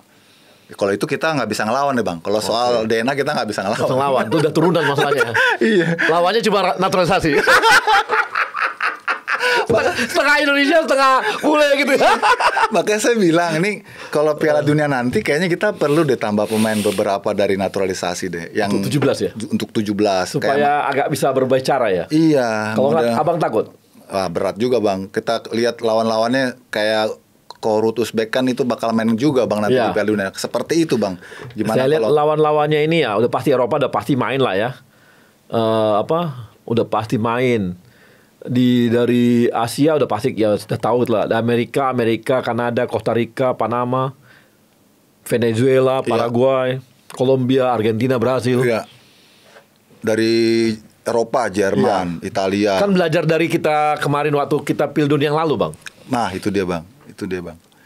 Kalau itu kita nggak bisa ngelawan deh Bang. Kalau soal DNA kita nggak bisa ngelawan. Itu udah turunan masalahnya. Iya. Lawannya cuma naturalisasi. Setengah Indonesia, setengah bule gitu. Makanya saya bilang ini kalau Piala Dunia nanti kayaknya kita perlu deh tambah pemain beberapa dari naturalisasi deh. Yang untuk 17 ya? Untuk 17. Supaya agak bisa berbicara ya? Iya. Kalau nggak Abang takut? Berat juga Bang. Kita lihat lawan-lawannya kayak Korut Uzbek kan itu bakal main juga Bang nanti di Piala Dunia. Seperti itu Bang. Gimana saya lihat lawan-lawannya ini ya udah pasti Eropa udah pasti main lah ya. Udah pasti main. Dari Asia udah pasti ya sudah tahu lah. Amerika, Kanada, Costa Rica, Panama, Venezuela, Paraguay, Kolombia, Argentina, Brasil. Iya. Dari Eropa, Jerman, Italia. Kan belajar dari kita kemarin waktu kita Pildun yang lalu Bang. Nah itu dia Bang.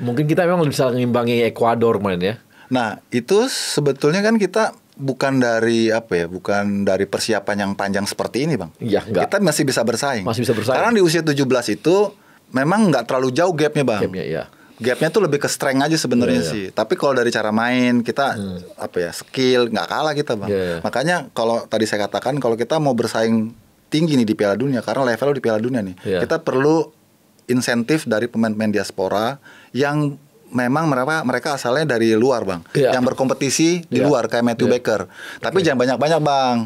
Mungkin kita memang bisa ngimbangi Ekuador main ya. Nah itu sebetulnya kan kita bukan dari persiapan yang panjang seperti ini Bang. Iya, enggak. Kita masih bisa bersaing. Karena di usia 17 itu memang nggak terlalu jauh gapnya Bang. Gapnya tuh lebih ke strength aja sebenarnya sih. Tapi kalau dari cara main kita skill nggak kalah kita Bang. Makanya kalau tadi saya katakan kalau kita mau bersaing tinggi nih di Piala Dunia karena level di Piala Dunia nih, kita perlu insentif dari pemain-pemain diaspora yang memang mereka asalnya dari luar Bang, yang berkompetisi di luar kayak Matthew Baker. Tapi jangan banyak-banyak Bang.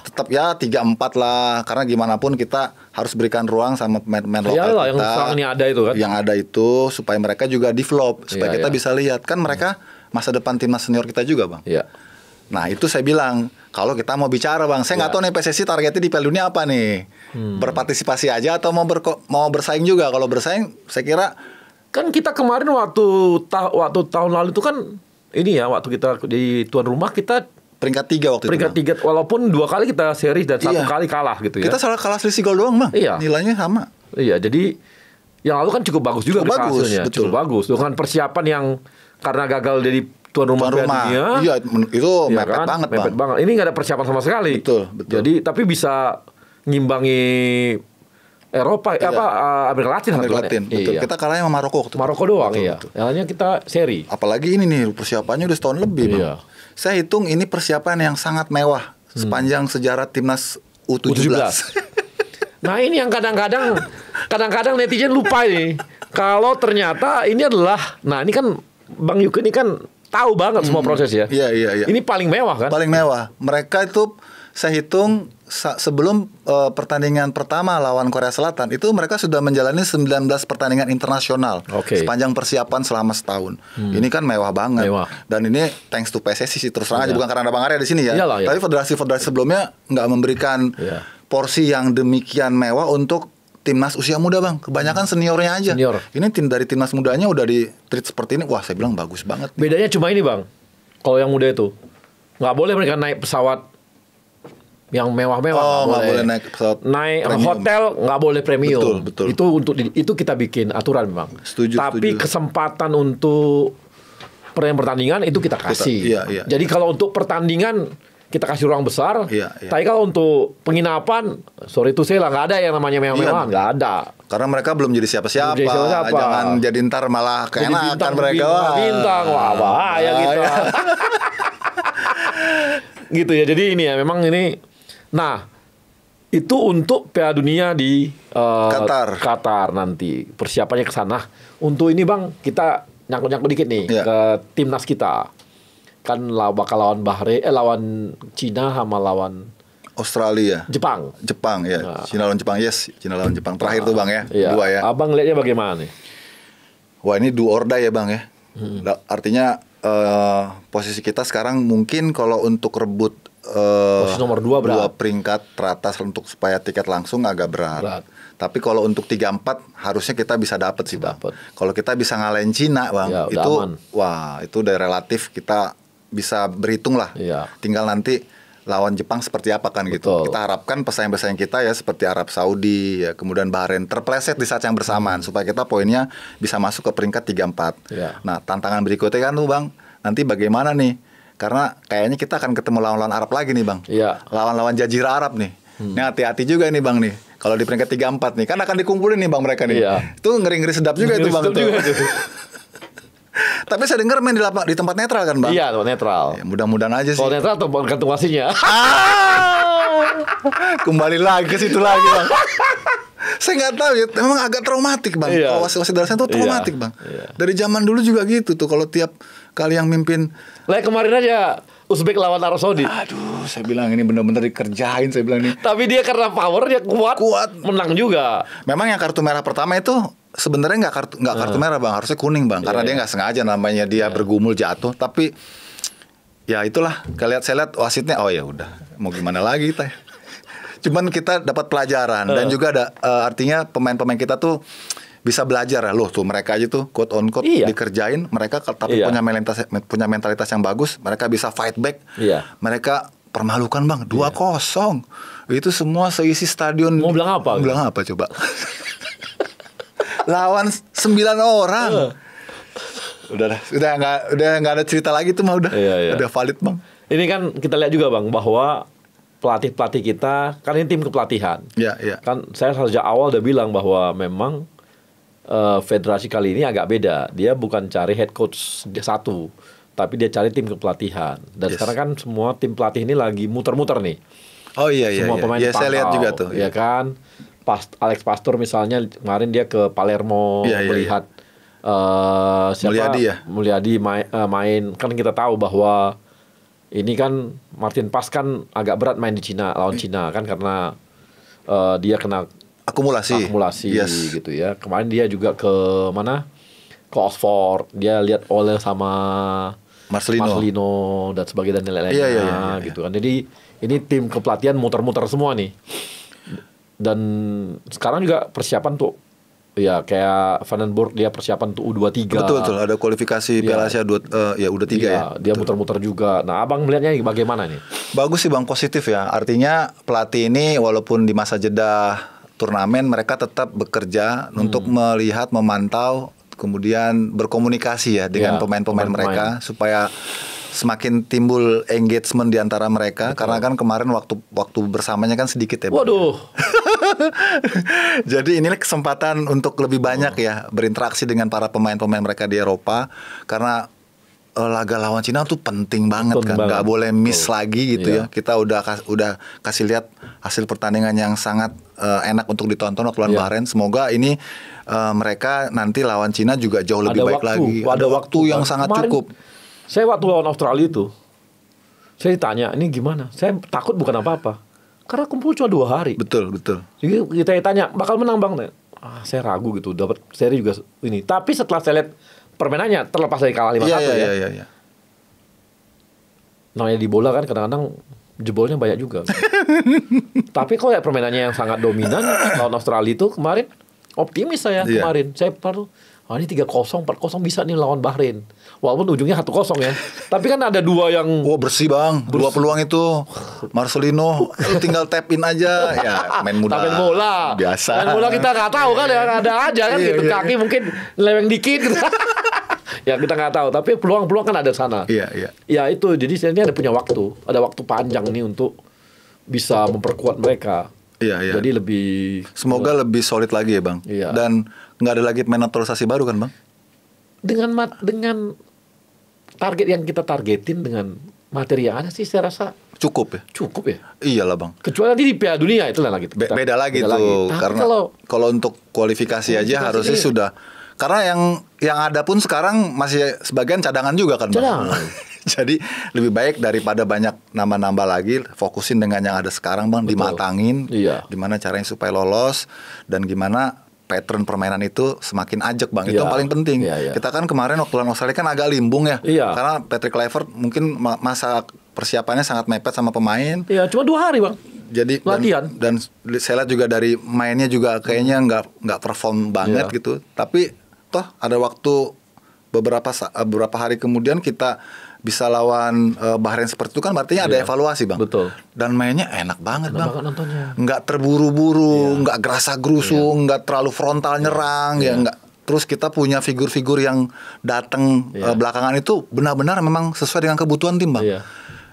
Tetap ya 3-4 lah, karena gimana pun kita harus berikan ruang sama pemain-pemain lokal kita yang ada itu kan. Yang ada itu supaya mereka juga develop, supaya kita bisa lihat kan mereka masa depan timnas senior kita juga Bang. Nah itu saya bilang kalau kita mau bicara Bang, saya nggak tahu nih PSSI targetnya di Piala Dunia apa nih, berpartisipasi aja atau mau bersaing juga. Kalau bersaing saya kira kan kita kemarin waktu tahun lalu itu kan ini ya waktu kita di tuan rumah kita peringkat 3 waktu peringkat itu. Peringkat 3 walaupun 2 kali kita series dan 1 kali kalah gitu ya. Kita salah kalah selisih gol doang Bang. Nilainya sama. Iya, jadi yang lalu kan cukup bagus juga hasilnya. Betul. Cukup bagus dengan persiapan yang karena gagal dari tuan rumah dunia. Iya, itu mepet kan? Mepet banget. Ini nggak ada persiapan sama sekali. Betul. Jadi tapi bisa ngimbangi Eropa, Amerika Latin. Betul. Kita kalahnya sama Maroko doang. Betul. Yang lainnya kita seri. Apalagi ini nih persiapannya udah setahun lebih Bang. Saya hitung ini persiapan yang sangat mewah sepanjang sejarah timnas U17. Nah ini yang kadang-kadang netizen lupa ini. Kalau ternyata ini adalah, nah ini kan Bang Yuke ini kan tahu banget semua proses ya. Iya. Ini paling mewah kan? Paling mewah. Mereka itu saya hitung sebelum pertandingan pertama lawan Korea Selatan itu mereka sudah menjalani 19 pertandingan internasional sepanjang persiapan selama setahun. Ini kan mewah banget. Dan ini thanks to PSSI sih terus terang aja, bukan karena ada Bang Arya di sini ya. Tapi federasi-federasi sebelumnya nggak memberikan porsi yang demikian mewah untuk timnas usia muda Bang. Kebanyakan seniornya aja. Ini dari timnas mudanya udah di treat seperti ini. Wah saya bilang bagus banget. Bedanya cuma ini Bang. Kalau yang muda itu nggak boleh mereka naik pesawat yang mewah-mewah, nggak boleh naik pesawat naik premium. Hotel nggak boleh premium. Betul. Itu kita bikin aturan memang. Tapi kesempatan untuk pertandingan itu kita kasih. Iya. Jadi kalau untuk pertandingan kita kasih ruang besar. Iya. Tapi kalau untuk penginapan, sorry itu saya lah nggak ada yang namanya mewah-mewah, nggak ada. Karena mereka belum jadi siapa-siapa. Jangan jadi ntar malah keenakan mereka. Bintang, wah bahaya gitu. Gitu ya. Jadi ini ya memang ini. Nah, itu untuk Piala Dunia di Qatar nanti. Persiapannya ke sana. Untuk ini Bang, kita nyangkut-nyangkut dikit nih ke timnas kita. Kan bakal lawan Bahrain, lawan Cina sama lawan Australia, Jepang ya. Nah. Cina lawan Jepang, Cina lawan Jepang terakhir tuh Bang ya. Iya. 2 ya. Abang lihatnya bagaimana nih? Wah, ini do or die ya Bang ya. Artinya posisi kita sekarang mungkin kalau untuk rebut posisi nomor 2 berat. 2 peringkat teratas untuk supaya tiket langsung agak berat. Tapi kalau untuk 3-4 harusnya kita bisa dapat sih Bang. Kalau kita bisa ngalahin Cina Bang, ya, itu aman. Wah, itu udah relatif kita bisa berhitung lah. Iya. Tinggal nanti lawan Jepang seperti apa kan gitu. Kita harapkan pesaing-pesaing kita ya seperti Arab Saudi ya, kemudian Bahrain terpleset di saat yang bersamaan supaya kita poinnya bisa masuk ke peringkat 3-4. Iya. Nah, tantangan berikutnya kan tuh Bang, nanti bagaimana nih? Karena kayaknya kita akan ketemu lawan-lawan Arab lagi nih Bang. Iya. Lawan-lawan Jazirah Arab nih. Ini hati-hati juga nih Bang nih. Kalau di peringkat 3-4 nih, kan akan dikumpulin nih Bang mereka nih. Iya. Itu ngeri-ngeri sedap juga itu Bang itu. Tapi saya dengar main di tempat netral kan Bang? Iya, tempat netral. Ya, mudah-mudahan aja sih. Kalau netral atau gantung wasitnya. Kembali lagi ke situ lagi Bang. Saya nggak tahu ya, memang agak traumatik Bang. Iya. Kalau wasit dari sana tuh traumatik Bang. Dari zaman dulu juga gitu tuh, kalau tiap kali yang mimpin. Lah kemarin aja Uzbek lawan Arab Saudi. Aduh, saya bilang ini benar-benar dikerjain, saya bilang nih. Tapi dia karena power dia kuat, menang juga. Memang yang kartu merah pertama itu sebenarnya nggak kartu merah Bang, harusnya kuning Bang, karena dia nggak sengaja, namanya dia bergumul jatuh. Tapi ya itulah, saya lihat wasitnya, oh ya udah, mau gimana lagi kita. Cuman kita dapat pelajaran dan juga ada artinya pemain-pemain kita tuh bisa belajar ya, loh tuh mereka aja tuh quote on quote dikerjain, mereka tapi punya mentalitas yang bagus, mereka bisa fight back. Mereka permalukan Bang 2-0. Itu semua seisi stadion. Mau bilang apa? Bilang apa coba? Lawan 9 orang. Udah nggak ada cerita lagi tuh mah udah valid Bang. Ini kan kita lihat juga Bang bahwa pelatih kita kan ini tim kepelatihan. Kan saya sejak awal udah bilang bahwa memang federasi kali ini agak beda. Dia bukan cari head coach satu, tapi dia cari tim kepelatihan. Dan sekarang kan semua tim pelatih ini lagi muter-muter nih. Oh iya. Semua pemain dipantau, saya lihat juga tuh. Ya kan. Alex Pastor misalnya kemarin dia ke Palermo melihat Mulyadi main. Kan kita tahu bahwa ini kan Martin Pas kan agak berat main di Cina, lawan Cina kan, karena dia kena akumulasi gitu ya. Kemarin dia juga ke mana? Ke Oxford. Dia lihat Ole sama Marcelino dan sebagainya dan lain-lainnya gitu kan. Jadi ini tim kepelatihan muter-muter semua nih. Dan sekarang juga persiapan tuh ya kayak Vandenborg, dia persiapan tuh U23. Betul, ada kualifikasi Piala Asia U23 ya. Dia muter-muter juga. Nah, Abang melihatnya bagaimana nih? Bagus sih Bang, positif ya. Artinya pelatih ini walaupun di masa jeda turnamen mereka tetap bekerja untuk melihat, memantau, kemudian berkomunikasi ya dengan pemain-pemain mereka supaya semakin timbul engagement di antara mereka. Karena kan kemarin waktu bersamanya kan sedikit ya Bang. Waduh. Jadi inilah kesempatan untuk lebih banyak ya berinteraksi dengan para pemain-pemain mereka di Eropa, karena laga lawan Cina tuh penting banget kan, nggak boleh miss lagi gitu ya. Kita udah kasih lihat hasil pertandingan yang sangat enak untuk ditonton waktu lawan Bahrain. Semoga ini mereka nanti lawan Cina juga jauh lebih baik lagi. Ada waktu yang sangat cukup. Saya waktu lawan Australia itu, saya ditanya ini gimana. Saya takut bukan apa-apa, karena kumpul cuma 2 hari. Betul. Jadi kita tanya bakal menang Bang. Saya ragu gitu, dapat seri juga ini. Tapi setelah saya lihat permainannya, terlepas dari kalah 5-1 ya. Namanya di bola kan kadang-kadang jebolnya banyak juga. Tapi kok ya permainannya yang sangat dominan lawan Australia itu kemarin, optimis saya kemarin. Saya baru ini 3-0, 4-0 bisa nih lawan Bahrain. Walaupun ujungnya 1-0 ya. Tapi kan ada 2 yang bersih Bang. 2 peluang itu. Marcelino tinggal tap in aja. Ya main muda. Main bola. Biasa. Main bola kita nggak tahu kan ya, ada aja kan gitu. Kaki mungkin leweng dikit gitu. Ya kita nggak tahu, tapi peluang-peluang kan ada sana. Iya, iya. Ya itu, jadi sebenarnya ada waktu panjang nih untuk bisa memperkuat mereka. Iya, iya. Jadi lebih semoga lebih solid lagi ya, Bang. Iya. Dan nggak ada lagi pemain naturalisasi baru kan, Bang? Dengan target yang kita targetin dengan materi yang ada sih saya rasa cukup ya. Cukup ya. Iyalah, Bang. Kecuali nanti di Piala Dunia itu lah gitu. Beda lagi tuh. Karena kalau untuk kualifikasi aja harusnya sudah. Karena yang ada pun sekarang masih sebagian cadangan juga kan, Bang. Jadi lebih baik daripada banyak nambah-nambah lagi, fokusin dengan yang ada sekarang, Bang. Betul. Dimatangin. Iya. Gimana caranya supaya lolos dan gimana pattern permainan itu semakin ajak, Bang. Itu yang paling penting. Kita kan kemarin waktu lawan Australia kan agak limbung ya. Karena Patrick Kluivert mungkin masa persiapannya sangat mepet sama pemain. Iya, cuma 2 hari, Bang. Jadi latihan dan saya lihat juga dari mainnya juga kayaknya nggak perform banget gitu. Tapi toh ada waktu beberapa hari kemudian kita bisa lawan Bahrain seperti itu kan artinya ada evaluasi, Bang. Betul. Dan mainnya enak banget, Bang. Nggak terburu-buru, nggak gerasa-gerusu, nggak terlalu frontal nyerang, ya nggak. Terus kita punya figur-figur yang datang belakangan itu benar-benar memang sesuai dengan kebutuhan tim, Bang.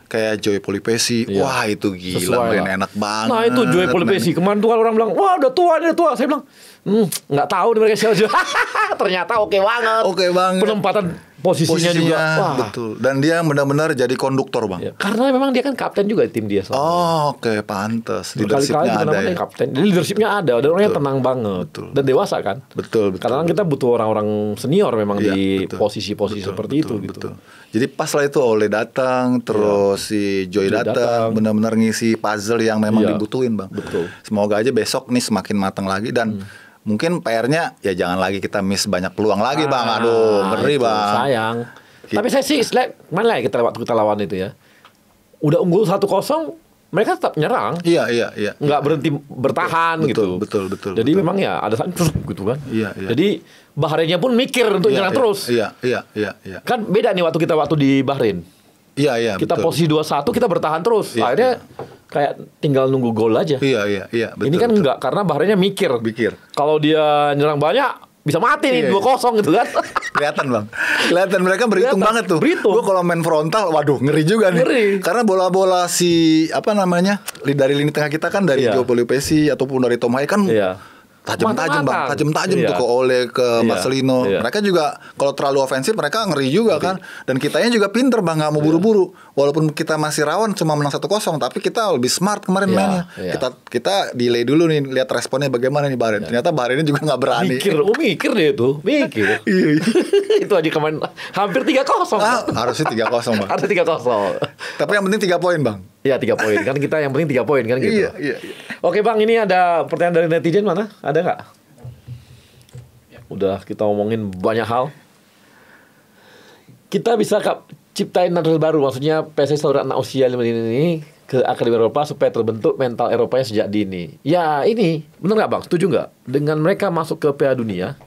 Kayak Joey Polipesi, wah itu gila, main enak banget. Nah itu Joey Polipesi, kemarin tuh kan orang bilang, wah udah tua. Saya bilang, nggak tahu nih mereka siapa. Ternyata oke banget. Penempatan posisinya juga, wah. Betul. Dan dia benar-benar jadi konduktor, Bang. Karena memang dia kan kapten juga di tim dia. Oke, pantes. Leadershipnya ada ya. Kapten. Jadi leadershipnya ada, dan orangnya tenang banget. Dan dewasa kan. Betul. Karena kita butuh orang-orang senior memang di posisi-posisi seperti itu. Gitu. Jadi pas lah itu Ole datang, terus si Joy datang, benar-benar ngisi puzzle yang memang dibutuhin, Bang. Betul. Semoga aja besok nih semakin matang lagi dan mungkin PR-nya ya jangan lagi kita miss banyak peluang lagi, Bang. Aduh, ngeri, Bang. Sayang. Tapi saya sih mana lah waktu kita lawan itu ya. Udah unggul 1-0, mereka tetap nyerang. Iya. Nggak berhenti bertahan gitu. Betul. Jadi memang ya ada saat gitu kan. Iya. Jadi Bahrainnya pun mikir untuk nyerang terus. Iya. Kan beda nih waktu di Bahrain. Iya. Kita posisi 2-1 kita bertahan terus. Akhirnya kayak tinggal nunggu gol aja. Iya. Betul, ini kan enggak, karena Bahrainnya mikir. Kalau dia nyerang banyak bisa mati nih 2-0 gitu kan. Kelihatan, Bang. Kelihatan mereka berhitung banget tuh. Gue kalau main frontal, waduh ngeri juga nih. Karena bola-bola dari lini tengah kita kan dari Joe Polipesi ataupun dari Tom Hai kan tajam-tajam, Bang. Tajam-tajam tuh ke Ole, ke Marcelino. Mereka juga kalau terlalu ofensif mereka ngeri juga kan. Dan kitanya juga pinter, Bang, nggak mau buru-buru. Walaupun kita masih rawan cuma menang 1-0, tapi kita lebih smart kemarin mainnya. Kita delay dulu nih, lihat responnya bagaimana nih Bahrain. Ternyata Bahrainnya juga nggak berani. Mikir dia tuh. Mikir. Itu aja kemarin hampir 3-0. Harusnya 3-0, Bang. Harusnya 3-0. Tapi yang penting 3 poin, Bang. Iya 3 poin kan, kita yang penting 3 poin kan gitu. Iya. Oke, Bang, ini ada pertanyaan dari netizen, mana? Ada nggak? Udah kita ngomongin banyak hal. Kita bisa ciptain naturalisasi baru, maksudnya PSSI saudara anak usia 5 ini ke Akademi Eropa supaya terbentuk mental Eropanya sejak dini. Ya ini benar nggak, Bang? Setuju nggak dengan mereka masuk ke Piala Dunia?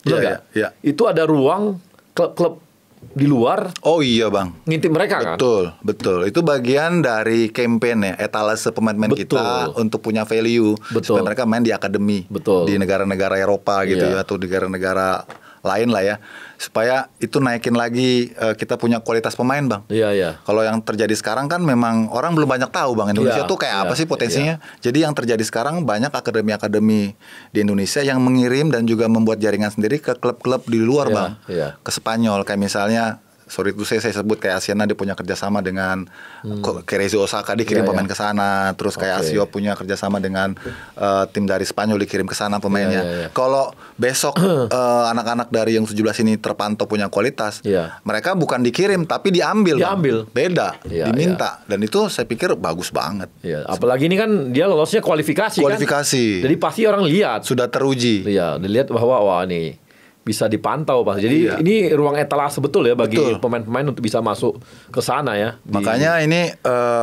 Benar nggak? Iya. Itu ada ruang klub-klub di luar. Oh iya, Bang. Ngintip mereka kan? Betul. Itu bagian dari campaign ya, etalase pemain-pemain kita untuk punya value. Supaya mereka main di akademi. Di negara-negara Eropa gitu ya, atau negara-negara lain lah ya. Supaya itu naikin lagi kita punya kualitas pemain, Bang. Iya. Kalau yang terjadi sekarang kan memang orang belum banyak tahu, Bang, Indonesia tuh kayak apa sih potensinya. Jadi yang terjadi sekarang banyak akademi-akademi di Indonesia yang mengirim dan juga membuat jaringan sendiri ke klub-klub di luar, Bang. Ke Spanyol kayak misalnya saya sebut kayak Asiana, dia punya kerjasama dengan Cerezo Osaka, dikirim pemain ke sana. Terus kayak Asio punya kerjasama dengan tim dari Spanyol, dikirim ke sana pemainnya. Kalau besok anak-anak dari yang 17 ini terpantau punya kualitas, mereka bukan dikirim tapi diambil. Beda, diminta. Dan itu saya pikir bagus banget. Apalagi ini kan dia lolosnya kualifikasi. Kan? Jadi pasti orang lihat. Sudah teruji. Dilihat bahwa wah nih bisa dipantau, Pak. Jadi ini ruang etalase betul ya bagi pemain-pemain untuk bisa masuk ke sana ya. Makanya ini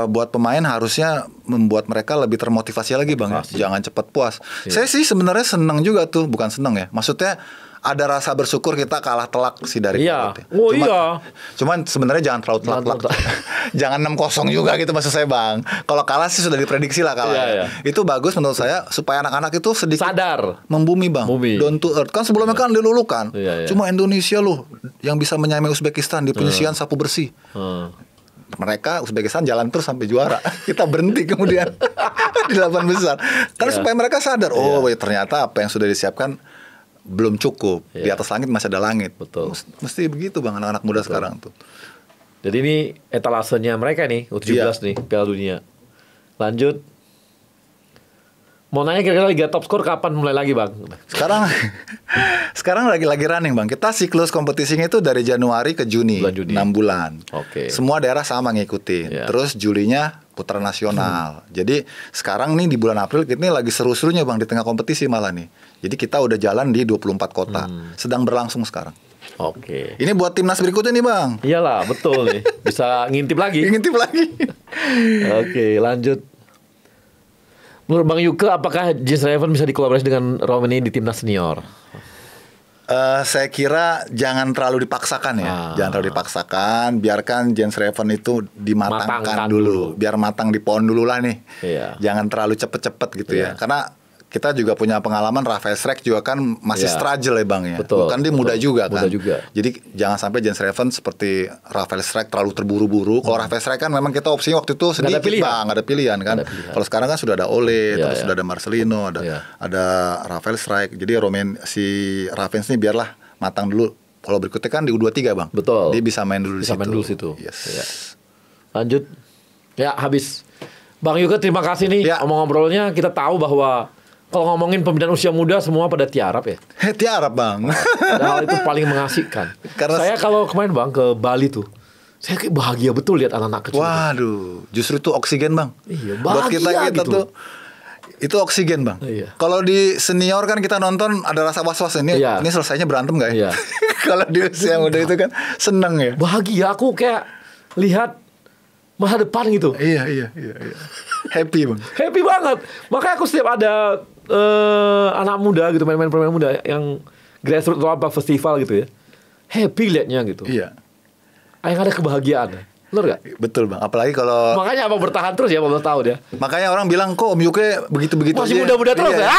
buat pemain harusnya membuat mereka lebih termotivasi lagi, Bang. Jangan cepat puas. Saya sih sebenarnya senang juga tuh, bukan senang ya. Maksudnya ada rasa bersyukur kita kalah telak sih dari Perut. Oh Cuman sebenarnya jangan terlalu telak. Jangan 6-0 juga gitu maksud saya Bang. Kalau kalah sih sudah diprediksi lah kalah. Itu bagus menurut saya supaya anak-anak itu sedikit sadar, membumi Bang. Down to earth. Kan sebelumnya kan dilulukan. Cuma Indonesia loh yang bisa menyamai Uzbekistan di penyisian sapu bersih. Mereka Uzbekistan jalan terus sampai juara. Kita berhenti kemudian di 8 besar. Karena supaya mereka sadar, ternyata apa yang sudah disiapkan belum cukup. Di atas langit masih ada langit. Betul. Mesti begitu Bang anak-anak muda sekarang tuh. Jadi ini etalasenya mereka nih U17 nih Piala Dunia. Lanjut. Mau nanya kira-kira Liga Top Skor kapan mulai lagi Bang? Sekarang lagi running Bang. Kita siklus kompetisinya itu dari Januari ke Juni. 6 bulan. Semua daerah sama ngikutin. Terus Julinya putra nasional. Jadi sekarang nih di bulan April kita lagi seru-serunya Bang di tengah kompetisi malah nih. Jadi kita udah jalan di 24 kota. Sedang berlangsung sekarang. Ini buat timnas berikutnya nih Bang. Iyalah, betul nih. Bisa ngintip lagi. Lanjut. Menurut Bang Yuke, apakah Jens Raven bisa dikolaborasi dengan Romani di timnas senior? Saya kira jangan terlalu dipaksakan ya. Jangan terlalu dipaksakan. Biarkan Jens Raven itu dimatangkan dulu. Biar matang di pohon dulu lah nih. Jangan terlalu cepet-cepet gitu ya. Karena kita juga punya pengalaman Rafael Schreck juga kan masih struggle ya Bang ya. Kan dia muda juga kan. Jadi jangan sampai Jens Raven seperti Rafael Schreck terlalu terburu-buru. Kalau Rafael Schreck kan memang kita opsinya waktu itu sedikit Bang, nggak ada pilihan kan. Kalau sekarang kan sudah ada Ole, terus sudah ada Marcelino, ada Rafael Schreck. Jadi si Ravens ini biarlah matang dulu. Kalau berikutnya kan di U23 Bang. Betul. Dia bisa main dulu di situ. Lanjut. Ya habis. Bang Yuke terima kasih nih omong-ngobrolnya. Kita tahu bahwa kalau ngomongin pembinaan usia muda semua pada tiarap ya. Tiarap Bang. Padahal itu paling mengasihkan. Karena saya kalau kemarin Bang ke Bali tuh, saya kayak bahagia betul lihat anak-anak kecil. Waduh, justru itu oksigen Bang. Iya, buat kita gitu. Tuh itu oksigen Bang. Kalau di senior kan kita nonton ada rasa was-was ini selesainya berantem nggak ya? Kalau di usia muda itu kan seneng ya. Bahagia, aku kayak lihat masa depan gitu. Iya. Happy Bang. Happy banget. Makanya aku setiap ada anak muda gitu, pemain muda yang grassroots atau apa festival gitu ya, happy liatnya gitu. Iya. Yang ada kebahagiaan. Benar gak? Betul Bang. Apalagi kalau makanya apa bertahan terus ya 15 tahun ya. Makanya orang bilang kok Om Yuke begitu-begitu masih muda-muda terus ya.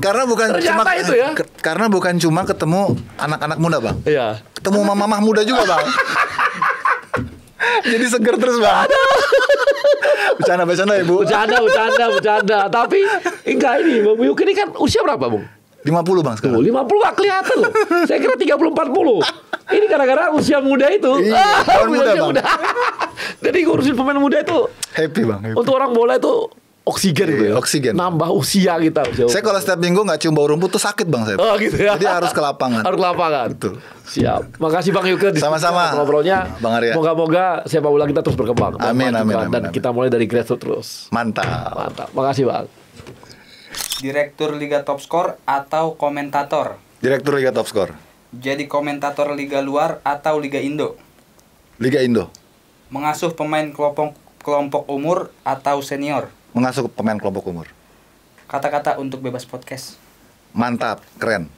Karena bukan cuma itu ya. Karena bukan cuma ketemu anak-anak muda Bang. Iya. Ketemu mamah muda juga Bang. Jadi seger terus Bang. Bercanda Ibu. Bercanda. Tapi enggak ini Bang Yuke ini kan usia berapa Bang? 50 Bang sekarang. 50 gak kelihatan loh. Saya kira 30-40. Ini gara-gara usia muda itu. Muda. Jadi ngurusin pemain muda itu happy Bang. Untuk orang bola itu oksigen gitu ya. Oksigen. Nambah usia kita. Saya kalau setiap minggu gak cium bau rumput tuh sakit Bang saya. Oh gitu ya. Jadi harus ke lapangan. Betul. Siap. Makasih Bang Yuke. Sama-sama. Ngobrolnya. Bang Arya. Moga-moga sepak bola kita terus berkembang. Amin. Dan kita mulai dari grassroots terus. Mantap. Makasih Bang. Direktur Liga Top Skor atau komentator? Direktur Liga Top Skor. Jadi komentator Liga Luar atau Liga Indo? Liga Indo. Mengasuh pemain kelompok umur atau senior? Mengasuh pemain kelompok umur. Kata-kata untuk bebas podcast. Mantap, keren.